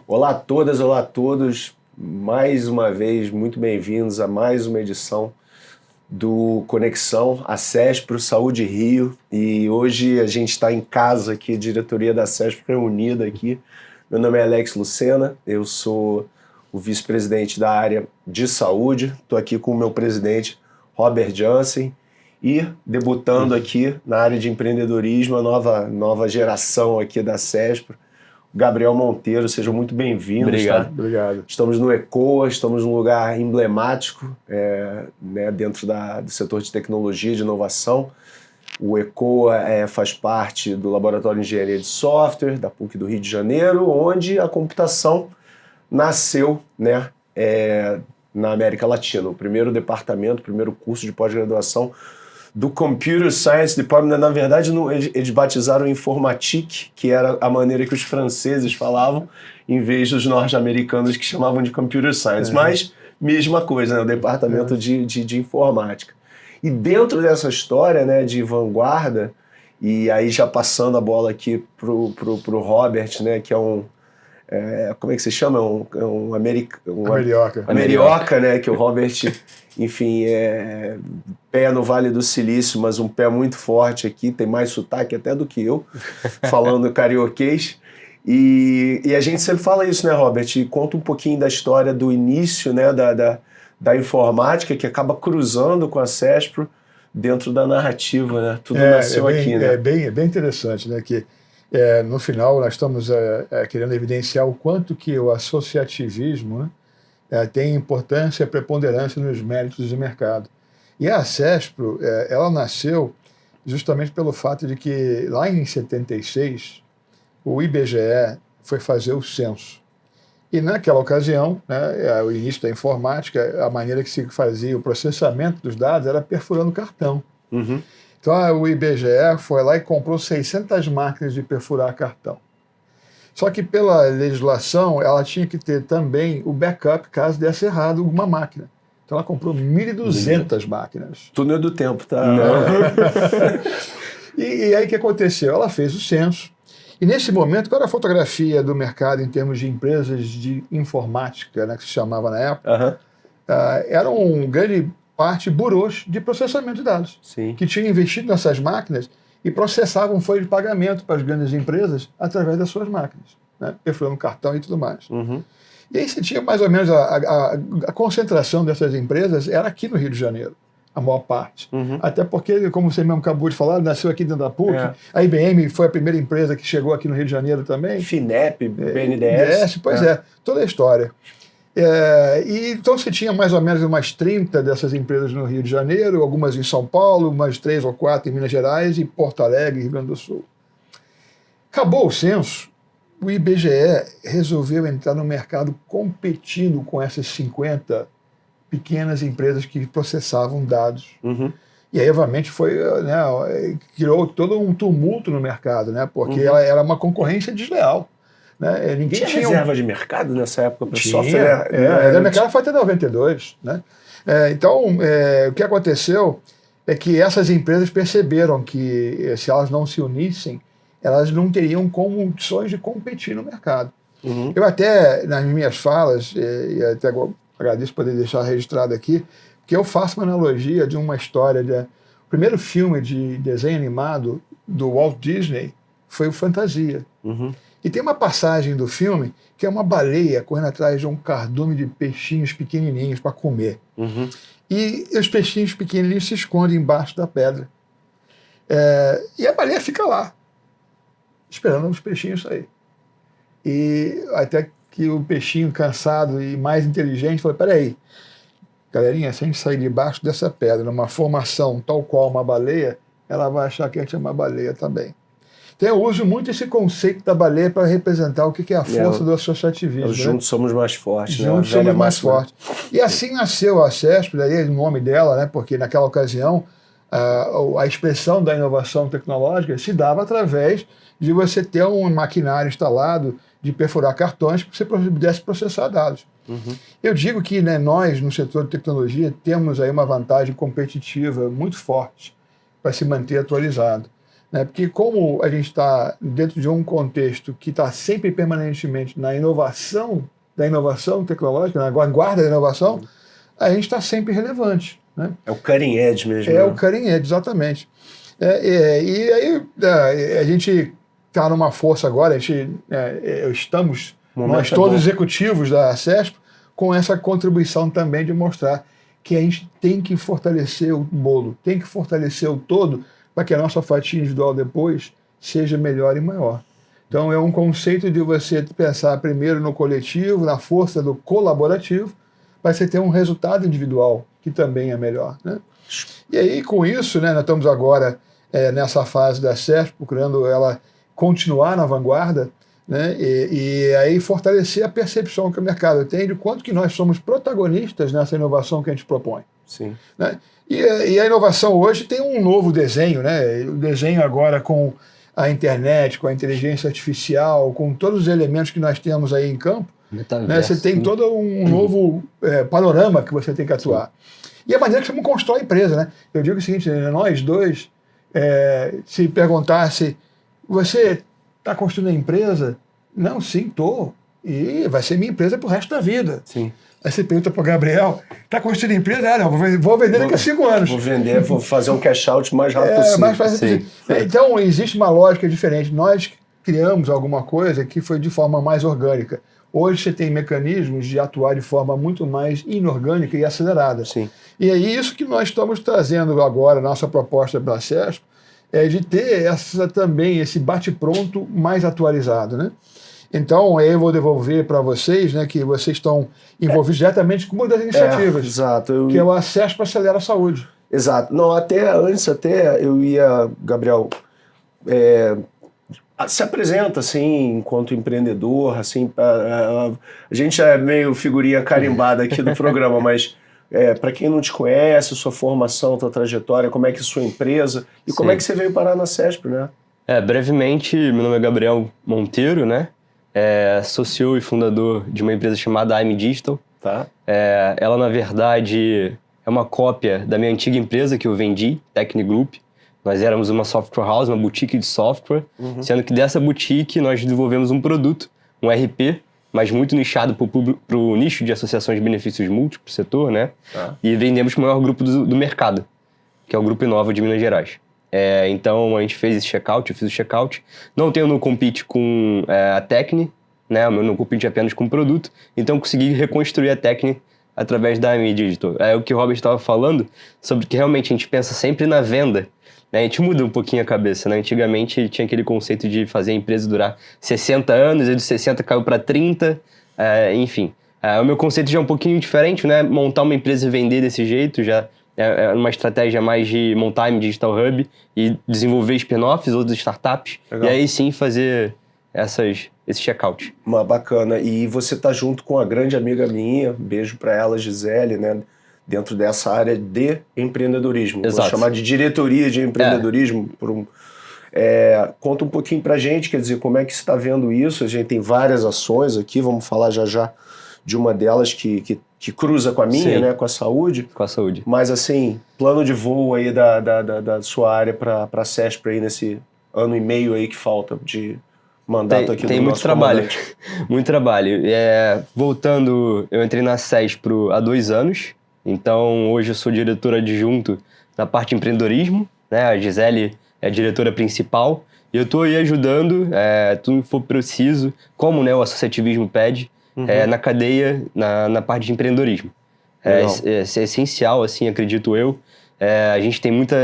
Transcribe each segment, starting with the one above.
Olá a todas, olá a todos. Mais uma vez, muito bem-vindos a mais uma edição do Conexão, a CESPRO Saúde Rio. E hoje a gente está em casa aqui, a diretoria da CESPRO reunida aqui. Meu nome é Alex Lucena, eu sou o vice-presidente da área de saúde. Estou aqui com o meu presidente, Robert Jansen. E debutando aqui na área de empreendedorismo, a nova geração aqui da CESPRO, Gabriel Monteiro. Sejam muito bem-vindos. Obrigado. Tá? Obrigado. Estamos no ECOA, estamos num lugar emblemático dentro do setor de tecnologia e de inovação. O ECOA faz parte do Laboratório de Engenharia de Software da PUC do Rio de Janeiro, onde a computação nasceu na América Latina. O primeiro departamento, o primeiro curso de pós-graduação do Computer Science Department. Na verdade, eles batizaram Informatique, que era a maneira que os franceses falavam, em vez dos norte-americanos que chamavam de Computer Science. Mas, mesma coisa, né? O departamento de informática. E dentro dessa história, né, de vanguarda, e aí já passando a bola aqui pro Robert, né, que é um... como é que se chama? Amerioca, né? Que o Robert, enfim, pé no Vale do Silício, mas um pé muito forte aqui, tem mais sotaque até do que eu, falando carioquês. E a gente sempre fala isso, né, Robert? E conta um pouquinho da história do início, né, da informática, que acaba cruzando com a CESPRO dentro da narrativa, né? Tudo nasceu aqui, né? É bem interessante, né? Que no final nós estamos querendo evidenciar o quanto que o associativismo, né, tem importância e preponderância nos méritos do mercado. E a CESPRO, ela nasceu justamente pelo fato de que lá em 76 o IBGE foi fazer o censo. E naquela ocasião, né, o início da informática, a maneira que se fazia o processamento dos dados era perfurando cartão. Uhum. Então o IBGE foi lá e comprou 600 máquinas de perfurar cartão. Só que pela legislação ela tinha que ter também o backup caso desse errado uma máquina. Então ela comprou 1.200 máquinas. Túnel do tempo, tá? E aí o que aconteceu? Ela fez o censo. E nesse momento, qual era a fotografia do mercado em termos de empresas de informática, né, que se chamava na época? Eram grande parte burôs de processamento de dados, Sim, que tinham investido nessas máquinas e processavam folha de pagamento para as grandes empresas através das suas máquinas, né, perfurando cartão e tudo mais. Uhum. E aí você tinha mais ou menos a concentração dessas empresas era aqui no Rio de Janeiro, a maior parte. Uhum. Até porque, como você mesmo acabou de falar, nasceu aqui dentro da PUC, a IBM foi a primeira empresa que chegou aqui no Rio de Janeiro também. FINEP, BNDES. Toda a história. E então você tinha mais ou menos umas 30 dessas empresas no Rio de Janeiro, algumas em São Paulo, umas 3 ou 4 em Minas Gerais e Porto Alegre, Rio Grande do Sul. Acabou o censo, o IBGE resolveu entrar no mercado competindo com essas 50 pequenas empresas que processavam dados. Uhum. E aí, obviamente, criou todo um tumulto no mercado, né? Porque ela era uma concorrência desleal. Né? Ninguém tinha reserva de mercado nessa época para software? A mercado foi até 92. Né? Então, o que aconteceu é que essas empresas perceberam que se elas não se unissem, elas não teriam condições de competir no mercado. Uhum. Eu até, nas minhas falas, e até agradeço poder deixar registrado aqui, porque eu faço uma analogia de uma história o primeiro filme de desenho animado do Walt Disney foi o Fantasia. Uhum. E tem uma passagem do filme que é uma baleia correndo atrás de um cardume de peixinhos pequenininhos para comer. Uhum. E os peixinhos pequenininhos se escondem embaixo da pedra. E a baleia fica lá, esperando os peixinhos sair. E até que o peixinho, cansado e mais inteligente, falou: peraí, galerinha, se a gente sair debaixo dessa pedra, numa formação tal qual uma baleia, ela vai achar que a gente é uma baleia também. Então eu uso muito esse conceito da baleia para representar o que é a força do associativismo. Juntos somos mais fortes. Juntos somos mais fortes. E assim nasceu a CESPRO, daí o nome dela, né, porque naquela ocasião a expressão da inovação tecnológica se dava através de você ter um maquinário instalado de perfurar cartões para que você pudesse processar dados. Uhum. Eu digo que, né, nós, no setor de tecnologia, temos aí uma vantagem competitiva muito forte para se manter atualizado. né? Porque como a gente está dentro de um contexto que está sempre permanentemente na inovação, da inovação tecnológica, na vanguarda da inovação, a gente está sempre relevante, né? É o cutting edge mesmo. É né? o cutting edge, exatamente. E aí a gente está numa força agora, estamos, nós todos executivos da CESP, com essa contribuição também de mostrar que a gente tem que fortalecer o bolo, tem que fortalecer o todo para que a nossa fatia individual depois seja melhor e maior. Então é um conceito de você pensar primeiro no coletivo, na força do colaborativo, para você ter um resultado individual que também é melhor, né? E aí com isso, né, nós estamos agora nessa fase da CESP, procurando ela continuar na vanguarda, né, e aí fortalecer a percepção que o mercado tem de quanto que nós somos protagonistas nessa inovação que a gente propõe. Sim. Né? E a inovação hoje tem um novo desenho, né? O desenho agora com a internet, com a inteligência artificial, com todos os elementos que nós temos aí em campo, né? Você tem todo um novo panorama que você tem que atuar. Sim. E a maneira que você constrói a empresa, né? Eu digo o seguinte, nós dois, se perguntasse, você está construindo a empresa? Não, sim, estou. E vai ser minha empresa para o resto da vida. Sim. Aí você pergunta para o Gabriel, está construindo a empresa? Ah, não, vou vender daqui a 5 anos. Vou vender, vou fazer um cash out o mais rápido possível. Mais rápido possível. Então, existe uma lógica diferente. Nós criamos alguma coisa que foi de forma mais orgânica. Hoje você tem mecanismos de atuar de forma muito mais inorgânica e acelerada. Sim. E é isso que nós estamos trazendo agora, nossa proposta para a CESP, de ter também esse bate-pronto mais atualizado, né? Então, aí eu vou devolver para vocês, né, que vocês estão envolvidos diretamente com uma das iniciativas, exato. Que é o Acesso para Acelerar a Saúde. Exato. Não, antes eu ia, Gabriel, se apresenta, assim, enquanto empreendedor, assim, a gente é meio figurinha carimbada aqui do programa, mas para quem não te conhece, sua formação, sua trajetória, como é que é sua empresa e como é que você veio parar na CESP, né? Brevemente, meu nome é Gabriel Monteiro, né? Sou CEO e fundador de uma empresa chamada I'm Digital. Tá. Ela, na verdade, é uma cópia da minha antiga empresa que eu vendi, Techni Group. Nós éramos uma software house, uma boutique de software, sendo que dessa boutique nós desenvolvemos um produto, um RP, mas muito nichado para o nicho de associações de benefícios múltiplos, setor, né? E vendemos para o maior grupo do mercado, que é o Grupo Inova de Minas Gerais. Então a gente fez esse checkout, eu fiz o checkout. Não tenho no compete com a Techni, né? O meu no compete apenas com o produto. Então consegui reconstruir a Techni através da I'm Digital. É o que o Robert estava falando, sobre que realmente a gente pensa sempre na venda. A gente muda um pouquinho a cabeça, né? Antigamente tinha aquele conceito de fazer a empresa durar 60 anos, e de 60 caiu para 30, enfim. O meu conceito já é um pouquinho diferente, né? Montar uma empresa e vender desse jeito já é uma estratégia mais de montar um Digital Hub e desenvolver spin-offs, outras startups, Legal. E aí sim fazer esse checkout. Bacana. E você tá junto com a grande amiga minha, beijo para ela, Gisele, né? Dentro dessa área de empreendedorismo. Exato. Vou chamar de diretoria de empreendedorismo. Conta um pouquinho pra gente, quer dizer, como é que você está vendo isso? A gente tem várias ações aqui, vamos falar já de uma delas que cruza com a minha, né, com a saúde. Com a saúde. Mas assim, plano de voo aí da sua área para a CESP aí nesse ano e meio aí que falta de mandato aqui do nosso comandante. Tem muito trabalho, muito trabalho. Voltando, eu entrei na CESP há 2 anos, então hoje eu sou diretor adjunto na parte de empreendedorismo, né? A Gisele é a diretora principal, e eu estou aí ajudando, tudo que for preciso, como, né, o associativismo pede, na cadeia, na parte de empreendedorismo. É essencial, assim, acredito eu. A gente tem muita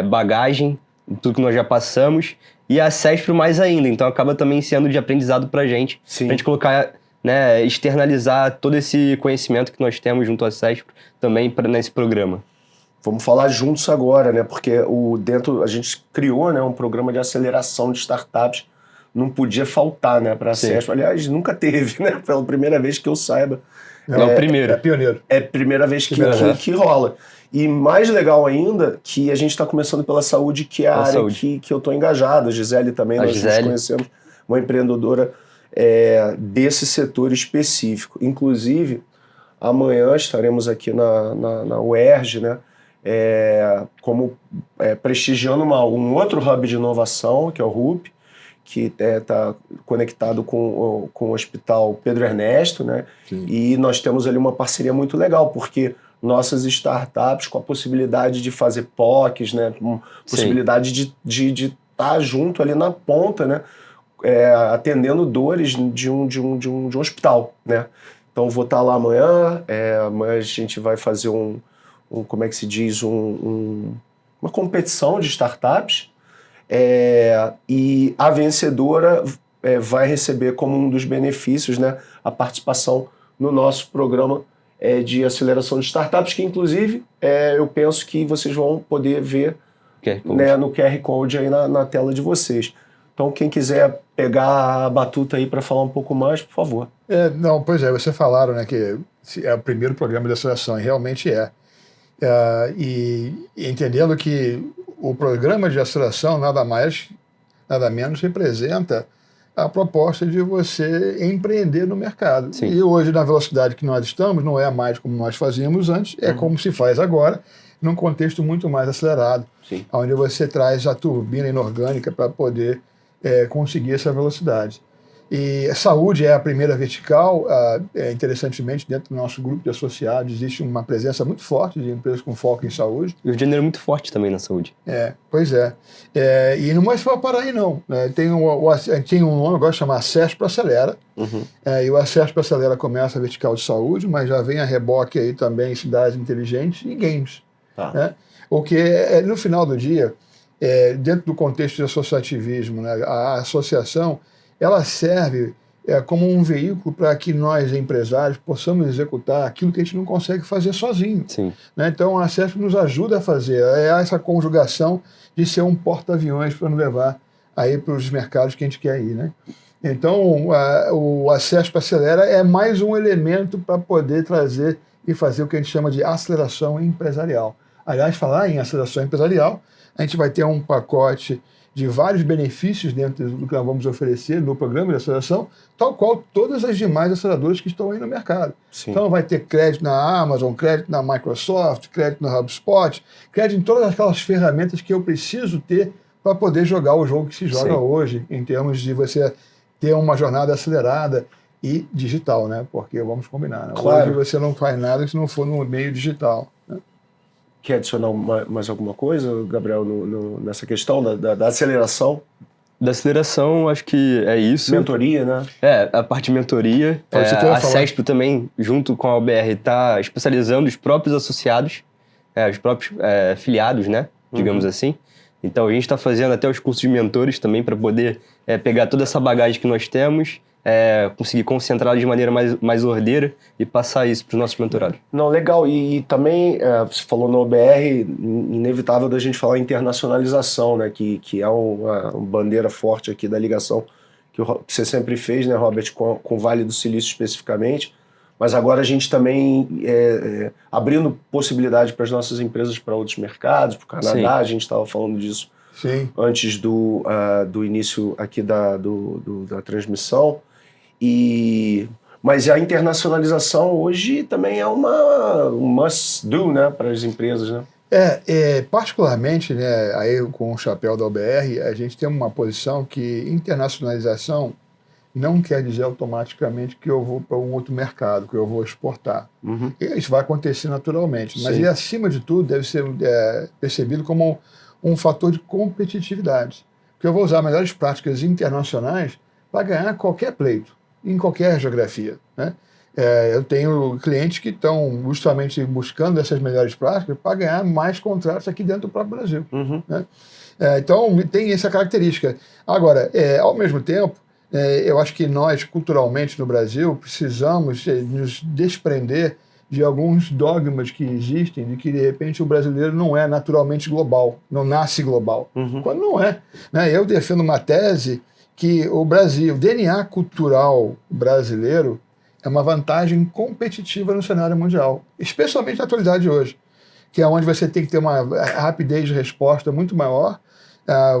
bagagem, tudo que nós já passamos, e a CESP mais ainda, então acaba também sendo de aprendizado pra gente. Sim. Pra gente colocar, né, externalizar todo esse conhecimento que nós temos junto à CESP também nesse programa. Vamos falar juntos agora, né? Porque a gente criou, né, um programa de aceleração de startups. Não podia faltar, né, para a CESP. Aliás, nunca teve, né? Pela primeira vez que eu saiba. É o primeiro. É pioneiro. É a primeira vez que rola. E mais legal ainda, que a gente está começando pela saúde, que é a área que eu estou engajado. A Gisele também, nós nos conhecemos, uma empreendedora desse setor específico. Inclusive, amanhã estaremos aqui na UERJ, né? como prestigiando um outro hub de inovação, que é o RUP, que está conectado com o Hospital Pedro Ernesto, né? Sim. E nós temos ali uma parceria muito legal, porque nossas startups, com a possibilidade de fazer POCs, né? Possibilidade de estar junto ali na ponta, né? Atendendo dores de um hospital, né? Então vou estar lá amanhã, amanhã a gente vai fazer como é que se diz, uma competição de startups, e a vencedora vai receber como um dos benefícios, né, a participação no nosso programa de aceleração de startups, que inclusive eu penso que vocês vão poder ver né, no QR Code aí na tela de vocês. Então, quem quiser pegar a batuta aí para falar um pouco mais, por favor. Não, pois é, vocês falaram, né, que é o primeiro programa de aceleração, e realmente é. E entendendo que o programa de aceleração nada menos representa a proposta de você empreender no mercado. Sim. E hoje, na velocidade que nós estamos, não é mais como nós fazíamos antes, é como se faz agora, num contexto muito mais acelerado, Sim. onde você traz a turbina inorgânica para poder conseguir essa velocidade. E a saúde é a primeira vertical. Interessantemente, dentro do nosso grupo de associados, existe uma presença muito forte de empresas com foco em saúde. E o Rio de Janeiro é muito forte também na saúde. Pois é. E não vai parar aí, não. Tem um nome agora chamado Acesp Acelera. Uhum. E o Acesp Acelera começa a vertical de saúde, mas já vem a reboque aí também em cidades inteligentes e games. Tá. Né? O que, no final do dia, dentro do contexto de associativismo, né, a associação ela serve como um veículo para que nós, empresários, possamos executar aquilo que a gente não consegue fazer sozinho. Sim. Né? Então, a Acesp nos ajuda a fazer essa conjugação de ser um porta-aviões para nos levar aí para os mercados que a gente quer ir. Né? Então, o Acesp Acelera é mais um elemento para poder trazer e fazer o que a gente chama de aceleração empresarial. Aliás, falar em aceleração empresarial, a gente vai ter um pacote de vários benefícios dentro do que nós vamos oferecer no programa de aceleração, tal qual todas as demais aceleradoras que estão aí no mercado. Sim. Então vai ter crédito na Amazon, crédito na Microsoft, crédito no HubSpot, crédito em todas aquelas ferramentas que eu preciso ter para poder jogar o jogo que se joga hoje, em termos de você ter uma jornada acelerada e digital, né? Porque vamos combinar, né? Claro. Hoje você não faz nada se não for no meio digital, né? Quer adicionar mais alguma coisa, Gabriel, nessa questão da aceleração? Da aceleração, acho que é isso. Mentoria, né? A parte de mentoria. A CESP também, junto com a UBR, está especializando os próprios associados, os próprios filiados, né? Digamos assim. Então, a gente está fazendo até os cursos de mentores também para poder pegar toda essa bagagem que nós temos, conseguir concentrá-la de maneira mais ordeira e passar isso para os nossos mentorados. Não, legal. E também, você falou no OBR, inevitável da gente falar internacionalização, né? Que é uma bandeira forte aqui da ligação que você sempre fez, né, Robert, com o Vale do Silício especificamente. Mas agora a gente também abrindo possibilidade para as nossas empresas para outros mercados, para o Canadá. Sim. A gente estava falando disso antes do início aqui da transmissão. Mas a internacionalização hoje também é um must-do, né, para as empresas, né? Particularmente, né, aí com o chapéu da UBR, a gente tem uma posição que internacionalização não quer dizer automaticamente que eu vou para um outro mercado, que eu vou exportar. Uhum. Isso vai acontecer naturalmente, mas ele, acima de tudo, deve ser percebido como um fator de competitividade. Porque eu vou usar melhores práticas internacionais para ganhar qualquer pleito, em qualquer geografia, né? Eu tenho clientes que estão justamente buscando essas melhores práticas para ganhar mais contratos aqui dentro do próprio Brasil. Uhum. Né? Então, tem essa característica. Agora, ao mesmo tempo, eu acho que nós, culturalmente, no Brasil, precisamos nos desprender de alguns dogmas que existem, de que, de repente, o brasileiro não é naturalmente global, não nasce global. Uhum. Quando não é. Né? Eu defendo uma tese que o DNA cultural brasileiro é uma vantagem competitiva no cenário mundial, especialmente na atualidade de hoje, que é onde você tem que ter uma rapidez de resposta muito maior,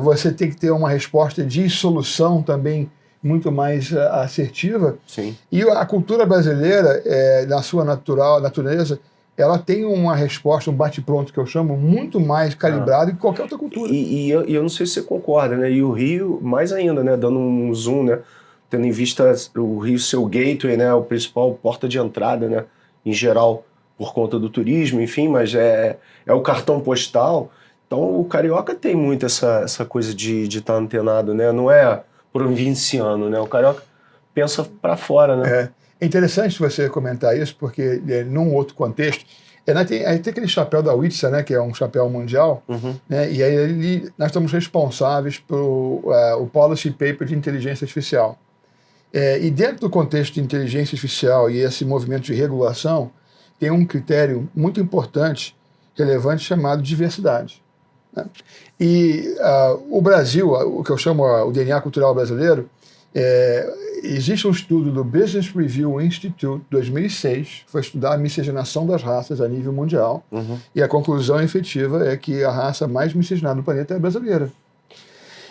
você tem que ter uma resposta de solução também muito mais assertiva. Sim. E a cultura brasileira, na sua natureza, ela tem uma resposta, um bate-pronto que eu chamo, muito mais calibrado que qualquer outra cultura. E eu não sei se você concorda, né? E o Rio, mais ainda, né? Dando um zoom, né? Tendo em vista o Rio ser o gateway, né? O principal porta de entrada, né? Em geral, por conta do turismo, enfim, mas é o cartão postal. Então o carioca tem muito essa coisa de estar antenado, né? Não é provinciano, né? O carioca pensa para fora, né? É interessante você comentar isso, porque num outro contexto, tem aquele chapéu da Witsa, né, que é um chapéu mundial, né, e aí nós estamos responsáveis pelo o Policy Paper de Inteligência Artificial. E dentro do contexto de inteligência artificial e esse movimento de regulação, tem um critério muito importante, relevante, chamado diversidade. Né? E o Brasil, o que eu chamo o DNA cultural brasileiro, existe um estudo do Business Review Institute, 2006, que foi estudar a miscigenação das raças a nível mundial, e a conclusão efetiva é que a raça mais miscigenada do planeta é a brasileira.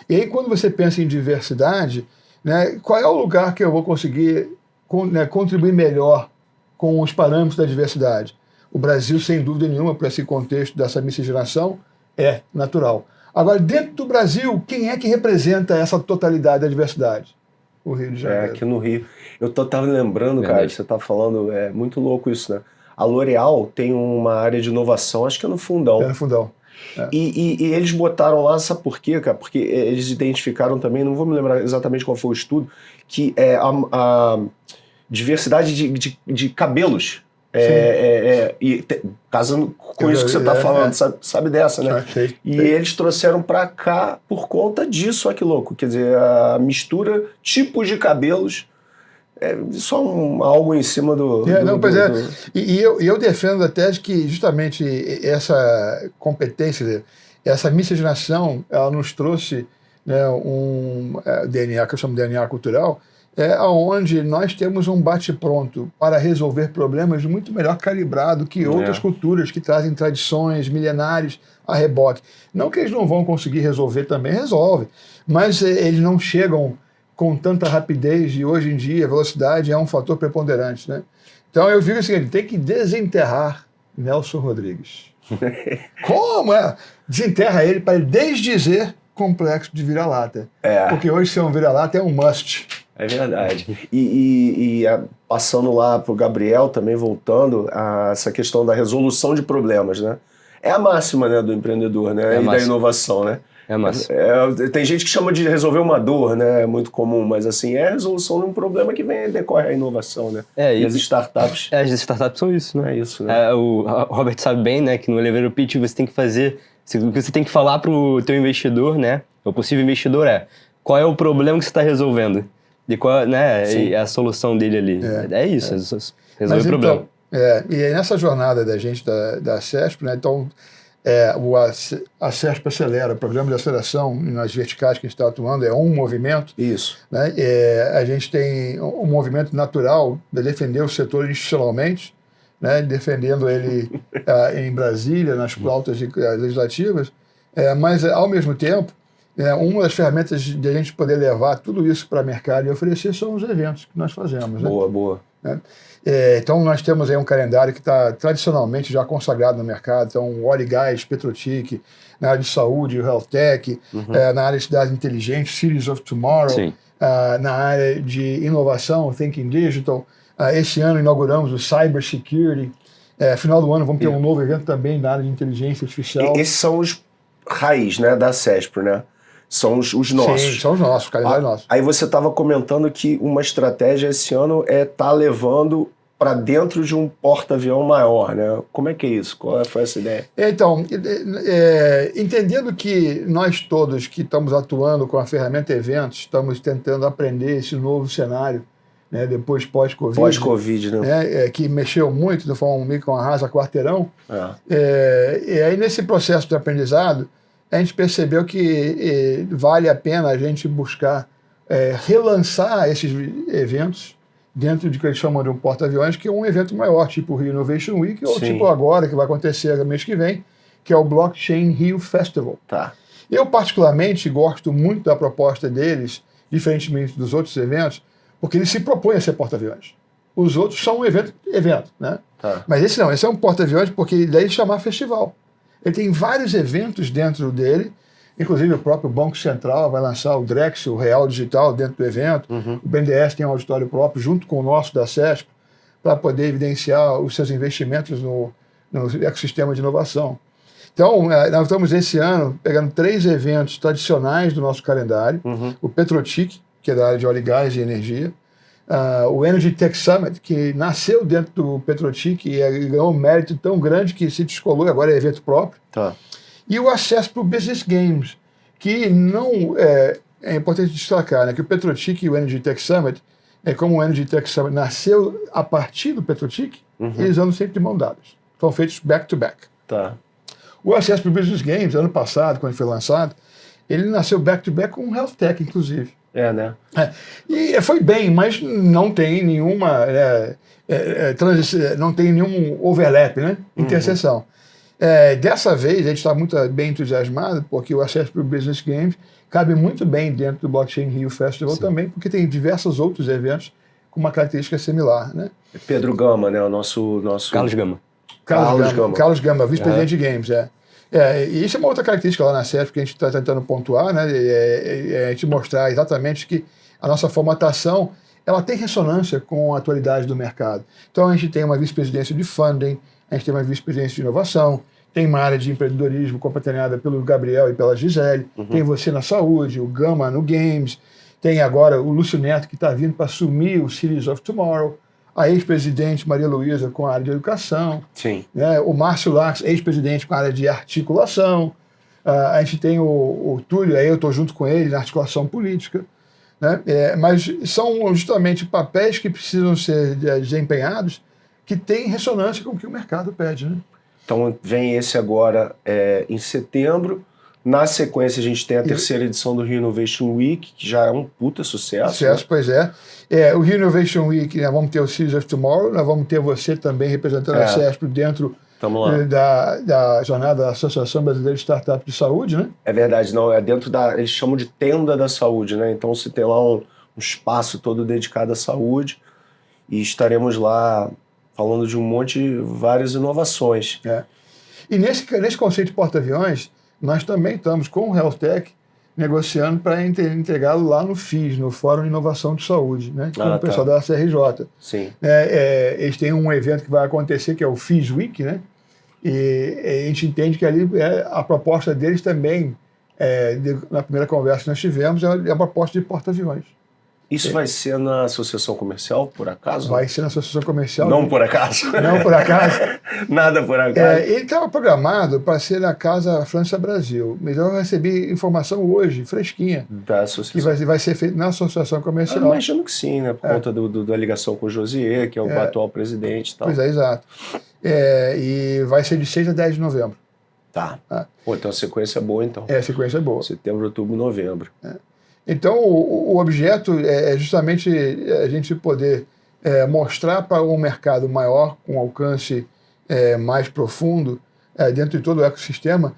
E aí, quando você pensa em diversidade, né, qual é o lugar que eu vou conseguir contribuir melhor com os parâmetros da diversidade? O Brasil, sem dúvida nenhuma, para esse contexto dessa miscigenação, é natural. Agora, dentro do Brasil, quem é que representa essa totalidade da diversidade? O Rio de Janeiro. Aqui no Rio. Eu tava lembrando, cara, você tá falando, é muito louco isso, né? A L'Oréal tem uma área de inovação, acho que é no Fundão. É no Fundão. E eles botaram lá, sabe por quê, cara? Porque eles identificaram também, não vou me lembrar exatamente qual foi o estudo, que é a diversidade de cabelos. Casando com isso que você está falando, sabe dessa, né? E eles trouxeram para cá por conta disso, olha que louco. Quer dizer, a mistura, tipos de cabelos, só algo em cima do... E eu defendo a tese que justamente essa competência, essa miscigenação, ela nos trouxe, né, um DNA, que eu chamo de DNA cultural, onde nós temos um bate-pronto para resolver problemas muito melhor calibrado que outras culturas que trazem tradições milenares a reboque. Não que eles não vão conseguir resolver também, resolve, mas eles não chegam com tanta rapidez e hoje em dia a velocidade é um fator preponderante, né? Então eu digo o seguinte, tem que desenterrar Nelson Rodrigues. Como? Desenterra ele para ele desdizer complexo de vira-lata. Porque hoje ser um vira-lata é um must. É verdade. E passando lá para o Gabriel, também voltando a essa questão da resolução de problemas, né? É a máxima, né, do empreendedor, né? Da inovação, né? É a máxima. Tem gente que chama de resolver uma dor, né? É muito comum, mas assim, é a resolução de um problema que decorre a inovação, né? E as startups... as startups são isso, né? É isso, né? O Robert sabe bem, né, que no elevator pitch você tem que fazer... O que você tem que falar para o teu investidor, né? O possível investidor qual é o problema que você está resolvendo? De qual, né, e a solução dele ali. É isso, resolver o problema. E aí nessa jornada da gente da CESP, né, então a CESP acelera, o programa de aceleração nas verticais que a gente está atuando é um movimento. Isso. Né, a gente tem um movimento natural de defender o setor institucionalmente, né, defendendo ele em Brasília, nas pautas legislativas, mas ao mesmo tempo, uma das ferramentas de a gente poder levar tudo isso para o mercado e oferecer são os eventos que nós fazemos. Né? Boa. Né? Então, nós temos aí um calendário que está tradicionalmente já consagrado no mercado. Então, óleo e gás, Petrotic, na área de saúde, Health Tech, na área de cidades inteligentes, Cities of Tomorrow, na área de inovação, Thinking Digital. Esse ano inauguramos o Cyber Security. Final do ano vamos ter um novo evento também na área de inteligência artificial. Esses são os raiz, né, da CESP, né? São os nossos. Sim, são os nossos, o calendário nosso. Aí você estava comentando que uma estratégia esse ano tá levando para dentro de um porta-avião maior, né? Como é que é isso? Qual foi essa ideia? Então, entendendo que nós todos que estamos atuando com a ferramenta Eventos, estamos tentando aprender esse novo cenário, né, depois pós-Covid. Pós-Covid, né? Que mexeu muito, de forma meio que um arrasa quarteirão. E aí, nesse processo de aprendizado, a gente percebeu que vale a pena a gente buscar relançar esses eventos dentro de que eles chamam de um porta-aviões, que é um evento maior, tipo o Rio Innovation Week, ou tipo agora, que vai acontecer no mês que vem, que é o Blockchain Rio Festival. Eu, particularmente, gosto muito da proposta deles, diferentemente dos outros eventos, porque eles se propõem a ser porta-aviões. Os outros são um evento, né? Tá. Mas esse não, esse é um porta-aviões porque daí chamar festival. Ele tem vários eventos dentro dele, inclusive o próprio Banco Central vai lançar o Drex, o Real Digital, dentro do evento. O BNDES tem um auditório próprio, junto com o nosso da CESP, para poder evidenciar os seus investimentos no ecossistema de inovação. Então, nós estamos esse ano pegando 3 eventos tradicionais do nosso calendário. O Petrotic, que é da área de óleo e gás e energia. O Energy Tech Summit, que nasceu dentro do Petrotic e ganhou um mérito tão grande que se descolou e agora é evento próprio. Tá. E o acesso para o Business Games, que não é importante destacar, né, que o Petrotic e o Energy Tech Summit, como o Energy Tech Summit nasceu a partir do Petrotic, eles andam sempre de mão dadas. São feitos back-to-back. Tá. O acesso para o Business Games, ano passado, quando foi lançado, ele nasceu back-to-back com o Health Tech, inclusive. Né? E foi bem, mas não tem nenhuma não tem nenhum overlap, né? Interseção. Dessa vez, a gente está muito bem entusiasmado, porque o acesso para o Business Games cabe muito bem dentro do Blockchain Rio Festival também, porque tem diversos outros eventos com uma característica similar. Né? Pedro Gama, né? O nosso... Carlos Gama. Carlos Gama, vice-presidente de Games, e isso é uma outra característica lá na CESP que a gente está tentando pontuar, né? A gente mostrar exatamente que a nossa formatação ela tem ressonância com a atualidade do mercado. Então a gente tem uma vice-presidência de funding, a gente tem uma vice-presidência de inovação, tem uma área de empreendedorismo capitaneada pelo Gabriel e pela Gisele, tem você na saúde, o Gama no Games, tem agora o Lúcio Neto que está vindo para assumir o Cities of Tomorrow, a ex-presidente Maria Luísa com a área de educação, Sim. Né? O Márcio Lax, ex-presidente com a área de articulação, a gente tem o Túlio, aí eu estou junto com ele na articulação política, né? Mas são justamente papéis que precisam ser desempenhados que têm ressonância com o que o mercado pede. Né? Então vem esse agora em setembro. Na sequência, a gente tem a terceira edição do Rio Innovation Week, que já é um puta sucesso. Né? Pois é. O Rio Innovation Week, nós vamos ter o Cities of Tomorrow, nós vamos ter você também representando a CESP dentro da jornada da Associação Brasileira de Startups de Saúde, né? É verdade, não, é dentro eles chamam de tenda da saúde, né? Então você tem lá um espaço todo dedicado à saúde e estaremos lá falando de várias inovações. E nesse conceito de porta-aviões, nós também estamos com o Health Tech negociando para entregá-lo lá no FIS, no Fórum de Inovação de Saúde, né? Com o pessoal da CRJ. Sim. Eles têm um evento que vai acontecer, que é o FIS Week, né? E a gente entende que ali a proposta deles também, na primeira conversa que nós tivemos, é a proposta de porta-aviões. Isso vai ser na associação comercial, por acaso? Vai ser na associação comercial. Não por acaso? Não por acaso. Nada por acaso. Ele estava programado para ser na Casa França Brasil, mas eu recebi informação hoje, fresquinha, da associação. Que vai ser feito na associação comercial. Eu imagino que sim, né? Por conta da ligação com o Josier, que é o atual presidente e tal. Pois é, exato. E vai ser de 6 a 10 de novembro. Tá. Pô, então a sequência é boa, então. A sequência é boa. Setembro, outubro, novembro. Então, o objeto é justamente a gente poder mostrar para um mercado maior, com alcance mais profundo, dentro de todo o ecossistema,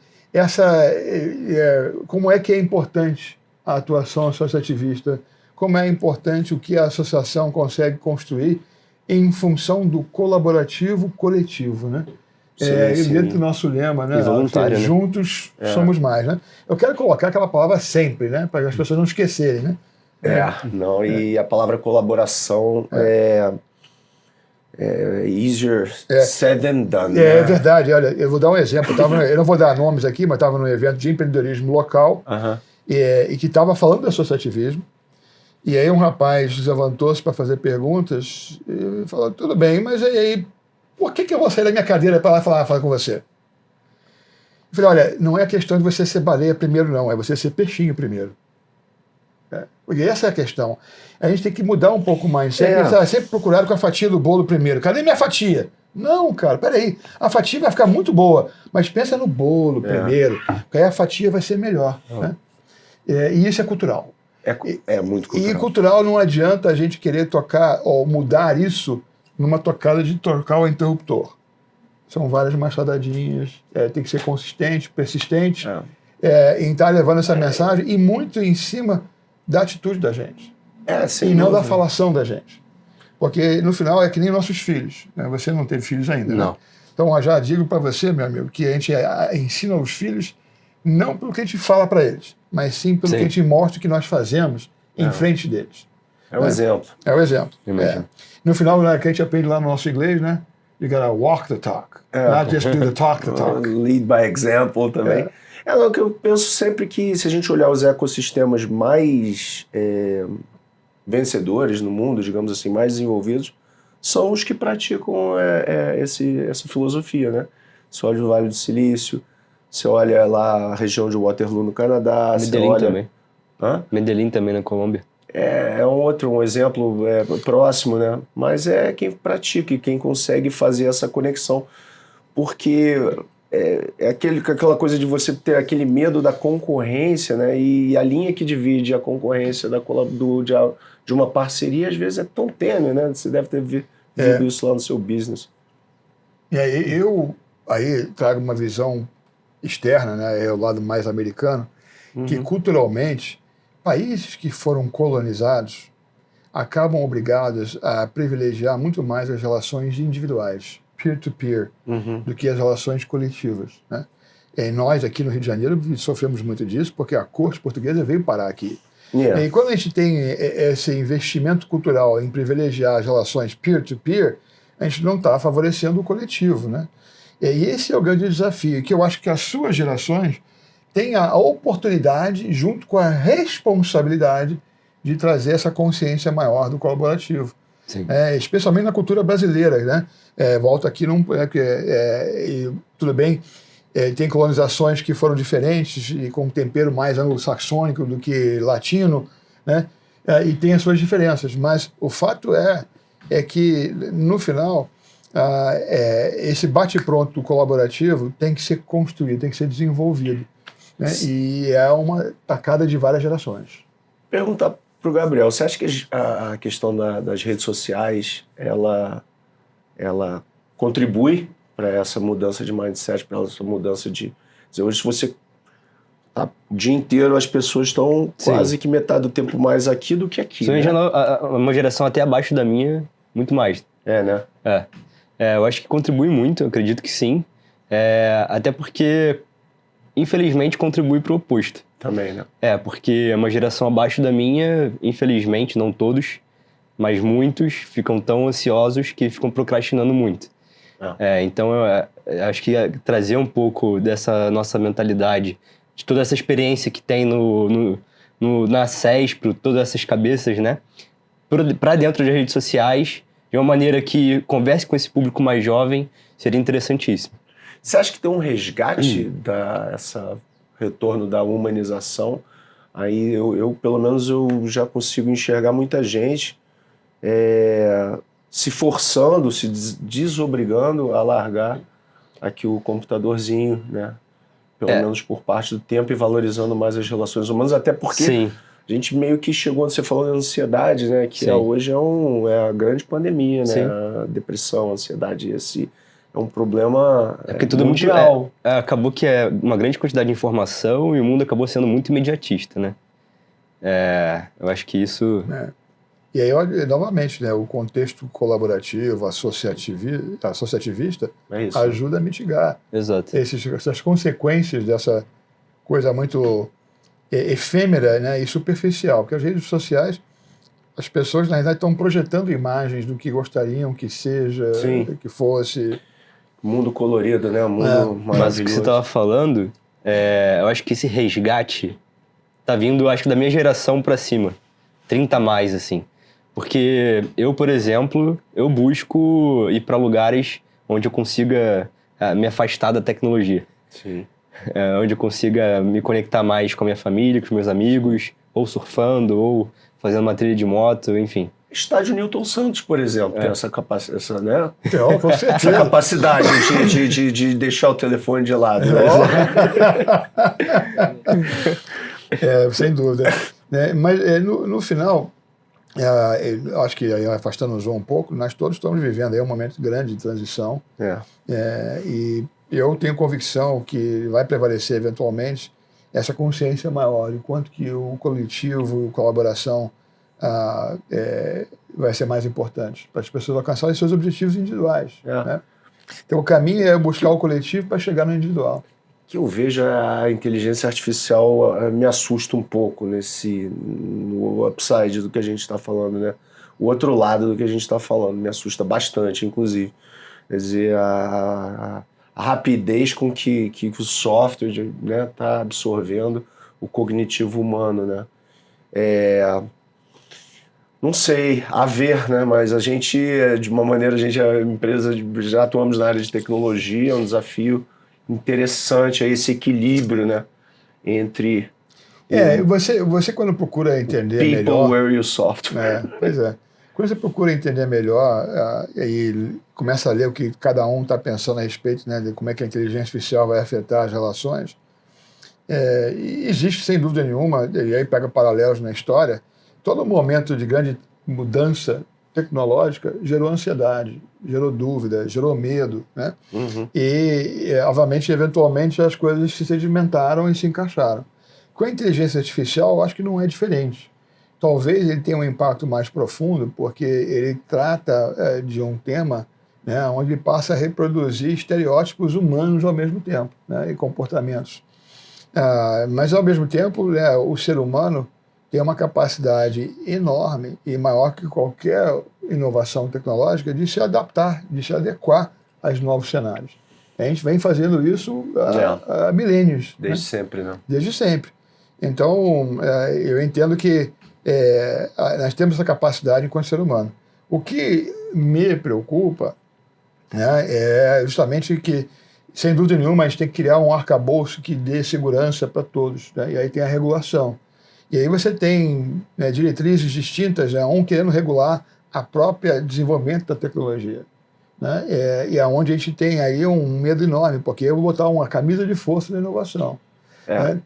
como é que é importante a atuação associativista, como é importante o que a associação consegue construir em função do colaborativo coletivo, né? Sim. Dentro do nosso lema, né? Voluntário, né? Juntos somos mais, né? Eu quero colocar aquela palavra sempre, né? Para as pessoas não esquecerem, né? E a palavra colaboração é easier said than done. É verdade, olha, eu vou dar um exemplo. Eu não vou dar nomes aqui, mas estava num evento de empreendedorismo local e que estava falando do associativismo. E aí um rapaz levantou-se para fazer perguntas e falou, tudo bem, mas aí por que eu vou sair da minha cadeira para lá falar com você? Eu falei, olha, não é questão de você ser baleia primeiro, não, é você ser peixinho primeiro. Porque essa é a questão. A gente tem que mudar um pouco mais. Sempre procurado com a fatia do bolo primeiro. Cadê minha fatia? Não, cara, peraí. A fatia vai ficar muito boa, mas pensa no bolo primeiro, porque aí a fatia vai ser melhor. Né? E isso é cultural. É muito cultural. E cultural não adianta a gente querer tocar ou mudar isso numa tocada de trocar o interruptor. São várias machadadinhas, tem que ser consistente, persistente, em estar levando essa mensagem e muito em cima da atitude da gente. E não da falação da gente. Porque, no final, é que nem nossos filhos. Né? Você não teve filhos ainda, Não. né? Então, eu já digo para você, meu amigo, que a gente ensina os filhos não pelo que a gente fala para eles, mas sim pelo Sim. que a gente mostra o que nós fazemos em frente deles. É um exemplo. É o exemplo. Imagino. No final, né, que a gente aprende lá no nosso inglês, né? You gotta walk the talk. Not just do the talk. Lead by example também. É o que eu penso sempre que se a gente olhar os ecossistemas mais vencedores no mundo, digamos assim, mais desenvolvidos, são os que praticam essa filosofia, né? Você olha o Vale do Silício, você olha lá a região de Waterloo no Canadá, você Medellín olha... também. Hã? Medellín também na Colômbia. É um exemplo próximo, né? Mas é quem pratica e quem consegue fazer essa conexão. Porque aquela coisa de você ter aquele medo da concorrência, né? E a linha que divide a concorrência de uma parceria, às vezes, é tão tênue, né? Você deve ter visto isso lá no seu business. E aí eu trago uma visão externa, né? É o lado mais americano, que culturalmente, países que foram colonizados acabam obrigados a privilegiar muito mais as relações individuais, peer-to-peer, do que as relações coletivas, né? E nós aqui no Rio de Janeiro sofremos muito disso, porque a corte portuguesa veio parar aqui. E quando a gente tem esse investimento cultural em privilegiar as relações peer-to-peer, a gente não está favorecendo o coletivo, né? E esse é o grande desafio, que eu acho que as suas gerações têm a oportunidade, junto com a responsabilidade, de trazer essa consciência maior do colaborativo. Especialmente na cultura brasileira, né? Volto aqui, tudo bem, tem colonizações que foram diferentes e com tempero mais anglo-saxônico do que latino, né? E tem as suas diferenças, mas o fato é que, no final, esse bate-pronto colaborativo tem que ser construído, tem que ser desenvolvido, né? E é uma tacada de várias gerações. Perguntar para o Gabriel, você acha que a questão das redes sociais, ela contribui para essa mudança de mindset, para essa mudança de... Dizer, hoje você... O dia inteiro as pessoas estão quase que metade do tempo mais aqui do que aqui, né? Uma geração até abaixo da minha, muito mais. Né? Eu acho que contribui muito, eu acredito que sim. Até porque, infelizmente, contribui para o oposto. Também, né? Porque uma geração abaixo da minha, infelizmente, não todos, mas muitos ficam tão ansiosos que ficam procrastinando muito. Então, eu acho que trazer um pouco dessa nossa mentalidade, de toda essa experiência que tem na CESP, todas essas cabeças, né? Para dentro das redes sociais, de uma maneira que converse com esse público mais jovem, seria interessantíssimo. Você acha que tem um resgate retorno da humanização? Aí eu, pelo menos, eu já consigo enxergar muita gente se forçando, se desobrigando a largar aqui o computadorzinho, né? Pelo menos por parte do tempo, e valorizando mais as relações humanas, até porque a gente meio que chegou, você falou da ansiedade, né? Que hoje é a grande pandemia, né? A depressão, a ansiedade, esse é um problema mundial. Acabou que é uma grande quantidade de informação e o mundo acabou sendo muito imediatista, né? Eu acho que isso... E aí, novamente, né, o contexto colaborativo, associativista, ajuda a mitigar essas consequências dessa coisa muito efêmera, né, e superficial. Porque as redes sociais, as pessoas, na verdade, estão projetando imagens do que gostariam que seja, que fosse. Mundo colorido, né? Mundo maravilhoso. Mas o que você estava falando, eu acho que esse resgate tá vindo, acho que da minha geração para cima. 30 a mais, assim. Porque eu, por exemplo, eu busco ir para lugares onde eu consiga me afastar da tecnologia. Onde eu consiga me conectar mais com a minha família, com os meus amigos, ou surfando, ou fazendo uma trilha de moto, enfim. Estádio Newton Santos, por exemplo, tem essa capacidade, né? Com certeza. Essa capacidade de deixar o telefone de lado. Né? Sem dúvida. Mas no final... eu acho que aí afastando-nos um pouco, nós todos estamos vivendo aí um momento grande de transição. E eu tenho convicção que vai prevalecer eventualmente essa consciência maior, enquanto que o coletivo, a colaboração vai ser mais importante para as pessoas alcançarem seus objetivos individuais. É. Né? Então, o caminho é buscar o coletivo para chegar no individual. Que eu vejo a inteligência artificial me assusta um pouco no upside do que a gente está falando, né? O outro lado do que a gente está falando me assusta bastante, inclusive. Quer dizer, a rapidez com que o software está absorvendo o cognitivo humano, né? Não sei, a ver, né? Mas a gente, de uma maneira, a empresa, já atuamos na área de tecnologia, é um desafio interessante, esse equilíbrio, né? Entre você quando procura entender people melhor... e o software. Pois é. Quando você procura entender melhor, e começa a ler o que cada um está pensando a respeito, né, de como é que a inteligência artificial vai afetar as relações, e existe, sem dúvida nenhuma, e aí pega paralelos na história, todo momento de grande mudança tecnológica gerou ansiedade, gerou dúvida, gerou medo, né? Uhum. E, obviamente, eventualmente, as coisas se sedimentaram e se encaixaram. Com a inteligência artificial, eu acho que não é diferente. Talvez ele tenha um impacto mais profundo, porque ele trata de um tema, né, onde ele passa a reproduzir estereótipos humanos ao mesmo tempo, né, e comportamentos. Mas, ao mesmo tempo, né, o ser humano tem uma capacidade enorme e maior que qualquer inovação tecnológica de se adaptar, de se adequar aos novos cenários. A gente vem fazendo isso há milênios. Desde né? sempre, né? Desde sempre. Então, eu entendo que nós temos essa capacidade enquanto ser humano. O que me preocupa, né, é justamente que, sem dúvida nenhuma, a gente tem que criar um arcabouço que dê segurança para todos. Né? E aí tem a regulação. E aí você tem, né, diretrizes distintas, né, um querendo regular a própria desenvolvimento da tecnologia. Né? E é onde a gente tem aí um medo enorme, porque eu vou botar uma camisa de força da inovação. Né?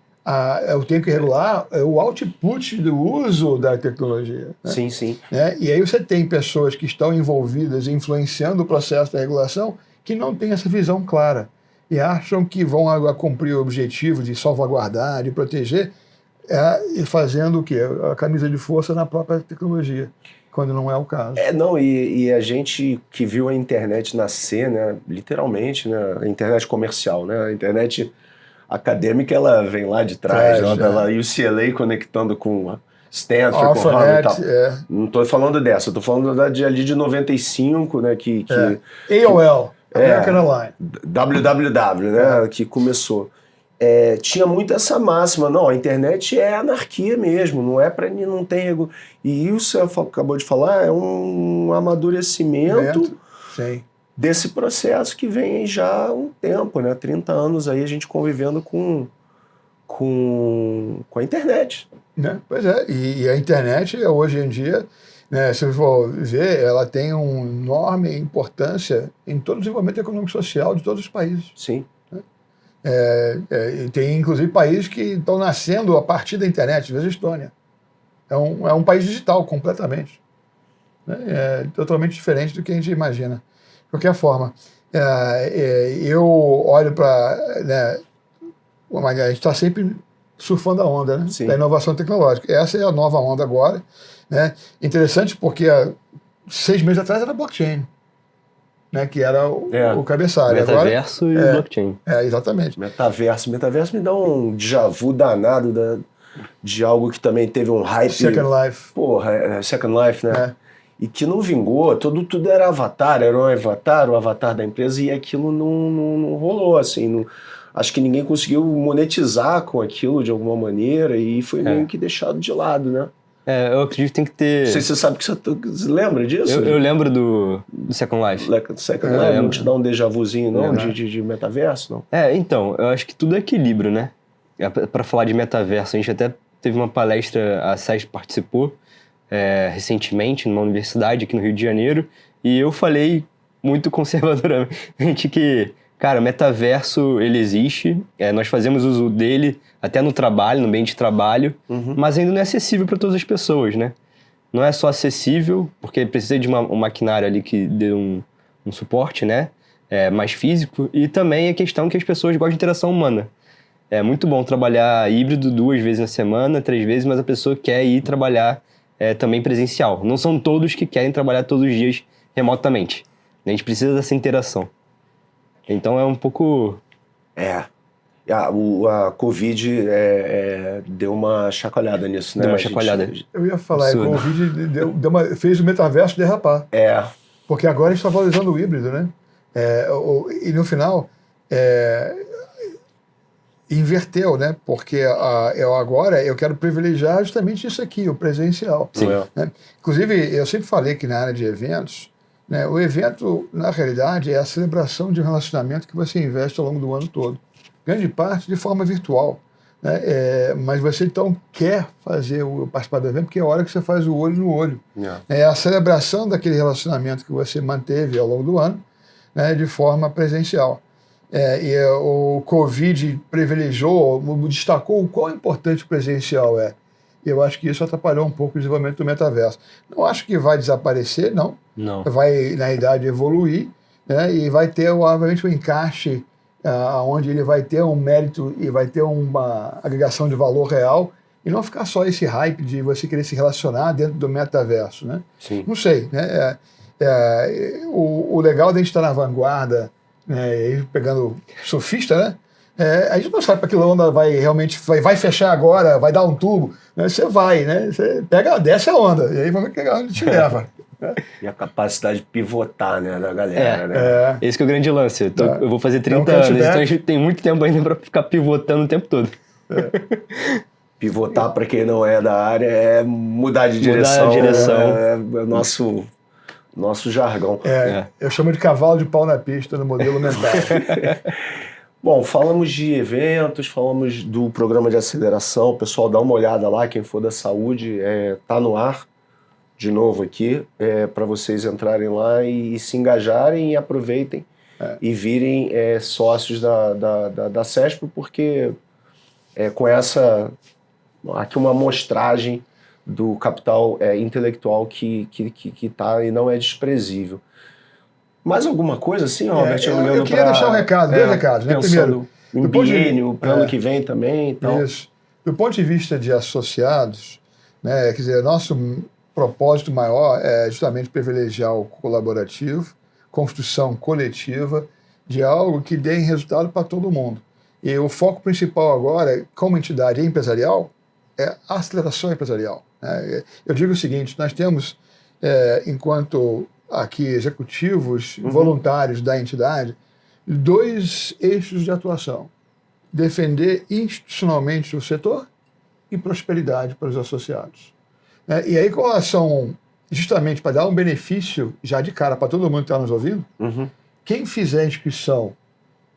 Eu tenho que regular o output do uso da tecnologia. Né? Sim, sim. Né? E aí você tem pessoas que estão envolvidas, influenciando o processo da regulação, que não têm essa visão clara e acham que vão cumprir o objetivo de salvaguardar, de proteger, e fazendo o quê? A camisa de força na própria tecnologia, quando não é o caso. E a gente que viu a internet nascer, né, literalmente, né, a internet comercial, né, a internet acadêmica, ela vem lá de trás, ela UCLA conectando com Stanford, com Harvard e tal. Não estou falando dessa, estou falando ali de 95, né, AOL, American Online. WWW, né, que começou. Tinha muito essa máxima, não, a internet é anarquia mesmo, não é para não tem e isso você acabou de falar, é um amadurecimento desse processo que vem aí já há um tempo, né, 30 anos aí a gente convivendo com a internet. Né? Pois é, e a internet hoje em dia, né, se você for ver, ela tem uma enorme importância em todo o desenvolvimento econômico e social de todos os países. Sim. Tem, inclusive, países que estão nascendo a partir da internet, veja a Estônia. É um país digital, completamente. Né? É totalmente diferente do que a gente imagina. De qualquer forma, eu olho para... Né, a gente está sempre surfando a onda, né, da inovação tecnológica. Essa é a nova onda agora. Né? Interessante porque 6 meses atrás era blockchain. Né, que era o cabeçalho. Metaverso agora, e blockchain. Exatamente. Metaverso me dá um déjà vu danado de algo que também teve um hype. Second Life. Porra, Second Life, né? E que não vingou, tudo era avatar, era o avatar da empresa, e aquilo não rolou, assim. Acho que ninguém conseguiu monetizar com aquilo de alguma maneira e foi meio que deixado de lado, né? Eu acredito que tem que ter... Não sei se você sabe que você lembra disso? Eu lembro do Second Life. Second Life não te dá um déjà vuzinho, não? De metaverso, não? Então, eu acho que tudo é equilíbrio, né? Para falar de metaverso, a gente até teve uma palestra, a SES participou recentemente numa universidade aqui no Rio de Janeiro, e eu falei muito conservadoramente que, cara, o metaverso, ele existe, nós fazemos uso dele até no trabalho, no ambiente de trabalho, mas ainda não é acessível para todas as pessoas, né? Não é só acessível, porque precisa de um maquinário ali que dê um suporte, né? Mais físico, e também a questão que as pessoas gostam de interação humana. É muito bom trabalhar híbrido 2 vezes na semana, 3 vezes, mas a pessoa quer ir trabalhar também presencial. Não são todos que querem trabalhar todos os dias remotamente. A gente precisa dessa interação. Então é um pouco... A Covid deu uma chacoalhada nisso, né? Deu uma chacoalhada. Eu ia falar, a Absurdo. Covid fez o metaverso derrapar. Porque agora a gente está valorizando o híbrido, né? E no final, inverteu, né? Porque agora eu quero privilegiar justamente isso aqui, o presencial. Sim. Né? Inclusive, eu sempre falei que na área de eventos, né, o evento, na realidade, é a celebração de um relacionamento que você investe ao longo do ano todo. Grande parte de forma virtual. Né? Mas você então quer participar do evento porque é a hora que você faz o olho no olho. É a celebração daquele relacionamento que você manteve ao longo do ano, né, de forma presencial. E o Covid privilegiou, destacou o quão importante o presencial é. E eu acho que isso atrapalhou um pouco o desenvolvimento do metaverso. Não acho que vai desaparecer, não. Vai, na realidade, evoluir, né, e vai ter, obviamente, um encaixe onde ele vai ter um mérito e vai ter uma agregação de valor real e não ficar só esse hype de você querer se relacionar dentro do metaverso, né? Sim. Não sei, né? O legal de a gente estar na vanguarda, né, pegando surfista, né? A gente não sabe para que onda vai realmente vai fechar agora, vai dar um tubo, né? Você vai, né? Você desce a onda e aí vamos ver onde te leva. E a capacidade de pivotar, né, da galera, né? Esse que é o grande lance. Eu vou fazer 30 anos, então a gente tem muito tempo ainda para ficar pivotando o tempo todo. Pivotar, para quem não é da área, é mudar de direção. Mudar a direção. É o nosso jargão. Eu chamo de cavalo de pau na pista no modelo mental. Bom, falamos de eventos, falamos do programa de aceleração. O pessoal dá uma olhada lá, quem for da saúde, tá no ar. De novo aqui, para vocês entrarem lá e se engajarem e aproveitem e virem sócios da CESP, porque com essa, aqui uma amostragem do capital intelectual que tá e não é desprezível. Mais alguma coisa assim, Robert? Eu queria deixar um recado, dois recados. Né? Primeiro, em biênio, para ano que vem também. Então. Isso. Do ponto de vista de associados, né, quer dizer, nosso propósito maior é justamente privilegiar o colaborativo, construção coletiva de algo que dê resultado para todo mundo. E o foco principal agora, como entidade empresarial, é a aceleração empresarial. Né? Eu digo o seguinte, nós temos, enquanto aqui executivos voluntários da entidade, 2 eixos de atuação. Defender institucionalmente o setor e prosperidade para os associados. E aí, com relação, justamente para dar um benefício já de cara para todo mundo que está nos ouvindo, quem fizer a inscrição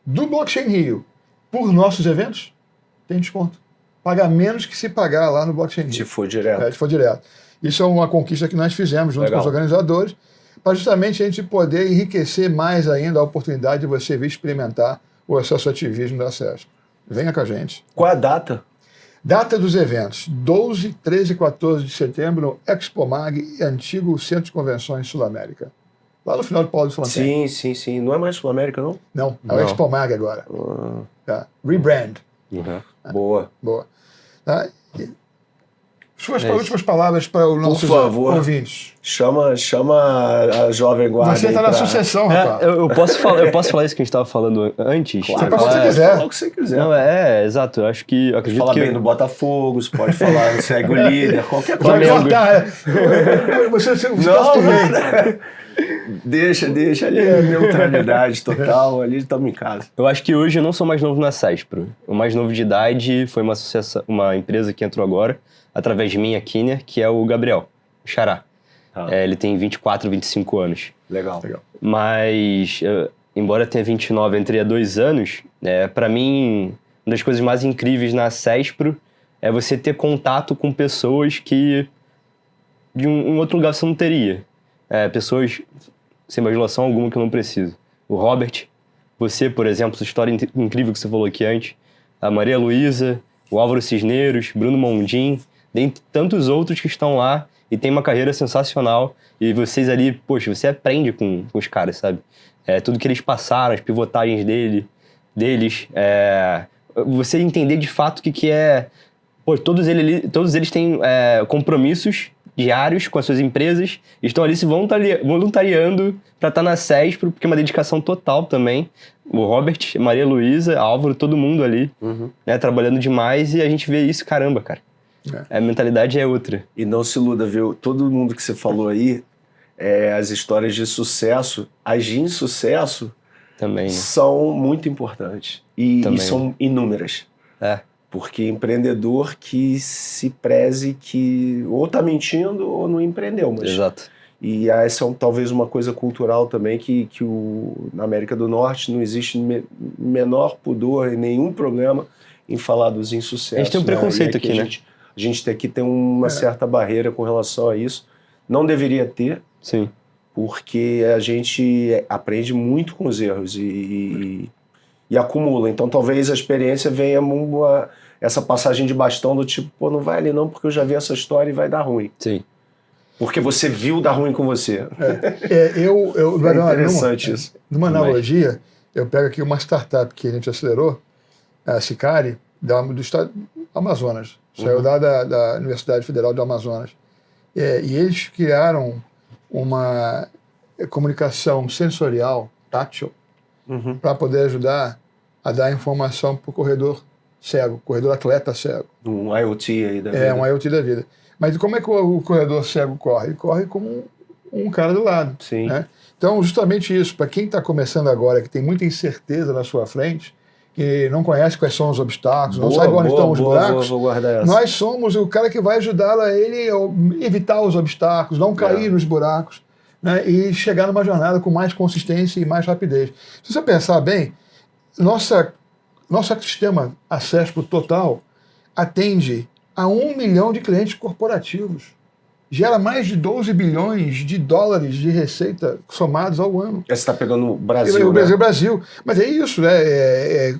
do Blockchain Rio por nossos eventos, tem desconto. Paga menos que se pagar lá no Blockchain Rio. Se for direto. Se for direto. Isso é uma conquista que nós fizemos junto com os organizadores, para justamente a gente poder enriquecer mais ainda a oportunidade de você vir experimentar o associativismo da CESP. Venha com a gente. Qual é a data? Data dos eventos, 12, 13 e 14 de setembro, no Expomag, antigo Centro de Convenções Sul-América. Lá no final do Paulo de Fontaine. Sim. Não é mais Sul-América, não? Não, é o Expomag agora. Rebrand. Boa. Tá? Suas últimas palavras para os nossos ouvintes. Chama a Jovem Guarda. Você está na sucessão, rapaz. Eu posso falar isso que a gente estava falando antes? Claro, você pode falar o que quiser. Fala o que você quiser. Não, exato. Eu acredito fala que... bem do Botafogo, você pode falar, segue o líder, qualquer coisa. Vai cortar. Você está tudo bem. Deixa ali a neutralidade total, ali estamos em casa. Eu acho que hoje eu não sou mais novo na CESP. O mais novo de idade foi uma empresa que entrou agora, através de mim, a Kinner, que é o Gabriel, o Xará. Ele tem 24, 25 anos. Legal. Mas, embora tenha 29, entrei há 2 anos, para mim, uma das coisas mais incríveis na CESP é você ter contato com pessoas que de um outro lugar você não teria. Pessoas sem imaginação alguma que eu não preciso. O Robert, você, por exemplo, essa história incrível que você falou aqui antes, a Maria Luísa, o Álvaro Cisneros, Bruno Mondim, dentre tantos outros que estão lá e tem uma carreira sensacional. E vocês ali, poxa, você aprende com os caras, sabe? Tudo que eles passaram, as pivotagens deles, você entender de fato o que é... Pô, todos eles têm compromissos diários com as suas empresas, estão ali se voluntariando para estar na CESP, porque é uma dedicação total também. O Robert, Maria Luísa, Álvaro, todo mundo ali, né, trabalhando demais, e a gente vê isso, caramba, cara. A mentalidade é outra. E não se iluda, viu? Todo mundo que você falou aí, as histórias de sucesso, as de insucesso, Também, né? são muito importantes. E são inúmeras. Porque empreendedor que se preze que ou tá mentindo ou não empreendeu. Mas... Exato. E essa é talvez uma coisa cultural também que na América do Norte não existe menor pudor e nenhum problema em falar dos insucessos. A gente tem um preconceito aqui, né? A gente aqui tem uma certa barreira com relação a isso. Não deveria ter. Sim. Porque a gente aprende muito com os erros e acumula. Então talvez a experiência venha essa passagem de bastão do tipo, pô, não vai ali não porque eu já vi essa história e vai dar ruim. Sim. Porque você viu dar ruim com você. É interessante isso. Numa analogia, eu pego aqui uma startup que a gente acelerou, a Sicari, do estado do Amazonas. Saiu da Universidade Federal do Amazonas. E eles criaram uma comunicação sensorial, tátil, para poder ajudar a dar informação para o corredor cego, corredor atleta cego. Um IoT aí da vida. Um IoT da vida. Mas como é que o corredor cego corre? Ele corre como um cara do lado. Sim. Né? Então, justamente isso, para quem está começando agora, que tem muita incerteza na sua frente, que não conhece quais são os obstáculos, não sabe onde estão os buracos, vou guardar essa. nós somos o cara que vai ajudá-lo a ele evitar os obstáculos, não cair nos buracos, né, e chegar numa jornada com mais consistência e mais rapidez. Se você pensar bem, nosso ecossistema Acespo total atende a 1 milhão de clientes corporativos. Gera mais de 12 bilhões de dólares de receita somados ao ano. Você está pegando o Brasil, Brasil. Mas é isso, né?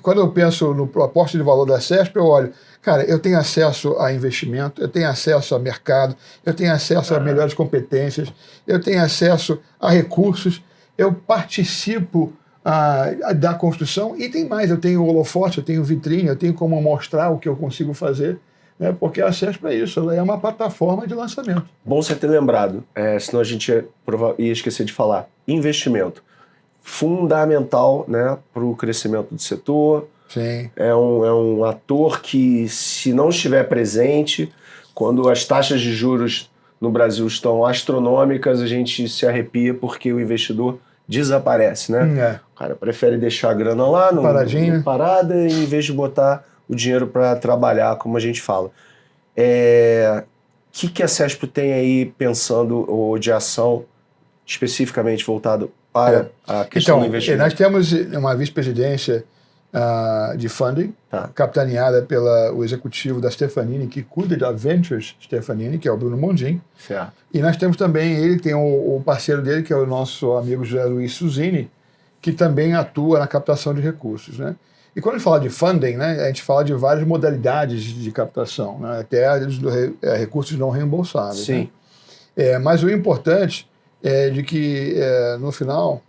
Quando eu penso no aporte de valor da CESP, eu olho, cara, eu tenho acesso a investimento, eu tenho acesso a mercado, eu tenho acesso a melhores competências, eu tenho acesso a recursos, eu participo da construção e tem mais, eu tenho holofote, eu tenho vitrine, eu tenho como mostrar o que eu consigo fazer. Porque a CESP é isso, ela é uma plataforma de lançamento. Bom você ter lembrado, senão a gente ia esquecer de falar. Investimento, fundamental, né, para o crescimento do setor. Sim. É um ator que, se não estiver presente, quando as taxas de juros no Brasil estão astronômicas, a gente se arrepia porque o investidor desaparece, né? O cara prefere deixar a grana lá, no parada, em vez de botar o dinheiro para trabalhar, como a gente fala. Que a CESP tem aí pensando, ou de ação especificamente voltado para a questão do investimento? Nós temos uma vice-presidência de funding, capitaneada pelo executivo da Stefanini, que cuida da Ventures Stefanini, que é o Bruno Mondim. Certo. E nós temos também, ele tem o parceiro dele, que é o nosso amigo José Luiz Suzini, que também atua na captação de recursos, né? E quando a gente fala de funding, né, a gente fala de várias modalidades de captação, né, até recursos não reembolsáveis. Sim. Né? Mas o importante é de que, no final,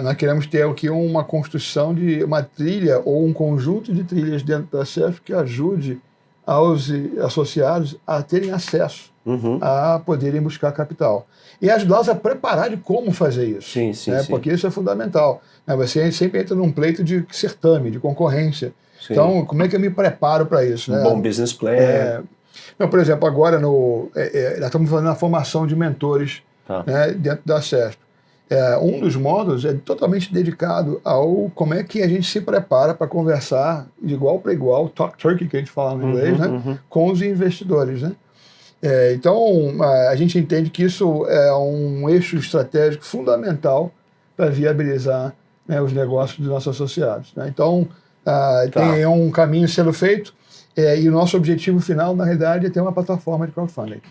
nós queremos ter aqui uma construção de uma trilha ou um conjunto de trilhas dentro da CESP que ajude aos associados a terem acesso a poderem buscar capital. E ajudá-los a preparar de como fazer isso. Sim. Porque isso é fundamental. Você sempre entra num pleito de certame, de concorrência. Sim. Então, como é que eu me preparo para isso? Um bom business plan. Por exemplo, agora nós estamos fazendo a formação de mentores né, dentro da CESP. Um dos módulos é totalmente dedicado ao como é que a gente se prepara para conversar de igual para igual, talk turkey, que a gente fala no inglês, né, com os investidores. Né? Então, a gente entende que isso é um eixo estratégico fundamental para viabilizar, né, os negócios dos nossos associados. Né? Então, tem um caminho sendo feito e o nosso objetivo final, na realidade, é ter uma plataforma de crowdfunding.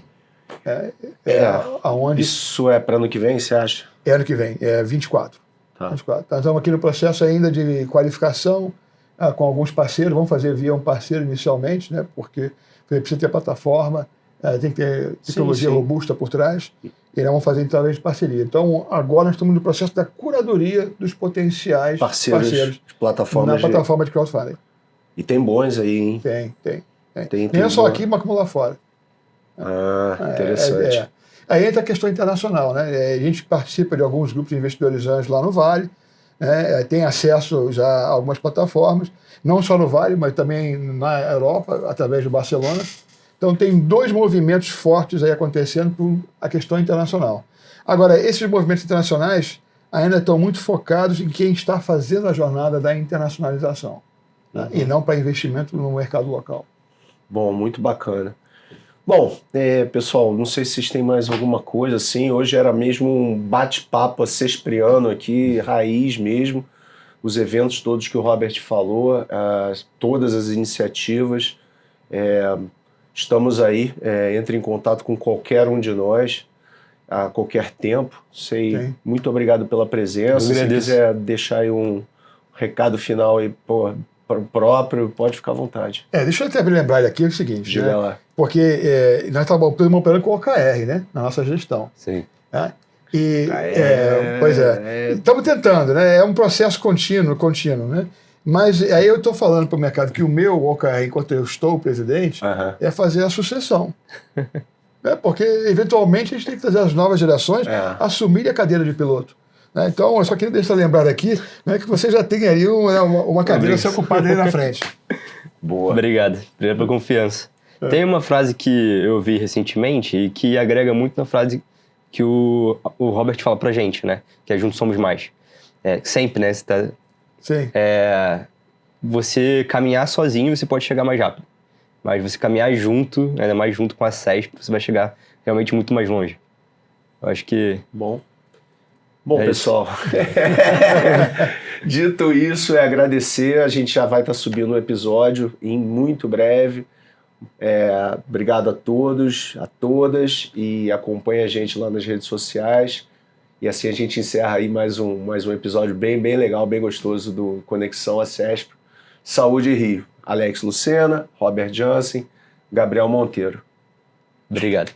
Aonde isso é para ano que vem, você acha? É ano que vem, 24. 24. Nós estamos aqui no processo ainda de qualificação com alguns parceiros, vamos fazer via um parceiro inicialmente, né, porque precisa ter plataforma, tem que ter tecnologia robusta por trás, e nós vamos fazer através de parceria. Então, agora nós estamos no processo da curadoria dos potenciais parceiros de plataformas na plataforma de crowdfunding. E tem bons aí, hein? Tem. Nem só aqui, mas como lá fora. Interessante. Aí entra a questão internacional, né? A gente participa de alguns grupos de investidores anjos lá no Vale, né? Tem acesso já a algumas plataformas, não só no Vale, mas também na Europa, através do Barcelona. Então tem 2 movimentos fortes aí acontecendo por a questão internacional. Agora, esses movimentos internacionais ainda estão muito focados em quem está fazendo a jornada da internacionalização, né? E não para investimento no mercado local. Bom, muito bacana. Bom, pessoal, não sei se vocês têm mais alguma coisa assim. Hoje era mesmo um bate-papo sespriano aqui, raiz mesmo. Os eventos todos que o Robert falou, todas as iniciativas. Estamos aí, entre em contato com qualquer um de nós a qualquer tempo. Muito obrigado pela presença. Se quiser deixar aí um recado final aí, próprio, pode ficar à vontade. Deixa eu até me lembrar aqui o seguinte, Diga lá. Porque nós estamos operando com o OKR, né, na nossa gestão. Sim. Né? Pois é. Estamos tentando, né? É um processo contínuo, né? Mas aí eu estou falando para o mercado que o meu OKR, enquanto eu estou presidente, é fazer a sucessão. Porque, eventualmente, a gente tem que trazer as novas gerações assumirem a cadeira de piloto. Então, eu só queria deixar lembrado aqui, né, que você já tem aí uma cadeira a ser ocupada aí na frente. Boa. Obrigado. Obrigado pela confiança. Tem uma frase que eu vi recentemente e que agrega muito na frase que o Robert fala pra gente, né? Que é juntos somos mais. Sempre, né? Sim. Você caminhar sozinho, você pode chegar mais rápido. Mas você caminhar junto, ainda mais junto com a CESP, você vai chegar realmente muito mais longe. Eu acho que... Bom, pessoal, dito isso, agradecer. A gente já vai estar subindo um episódio em muito breve. Obrigado a todos, a todas, e acompanhe a gente lá nas redes sociais. E assim a gente encerra aí mais um episódio bem legal, bem gostoso do Conexão ACESP. Saúde e Rio. Alex Lucena, Robert Jansen, Gabriel Monteiro. Obrigado.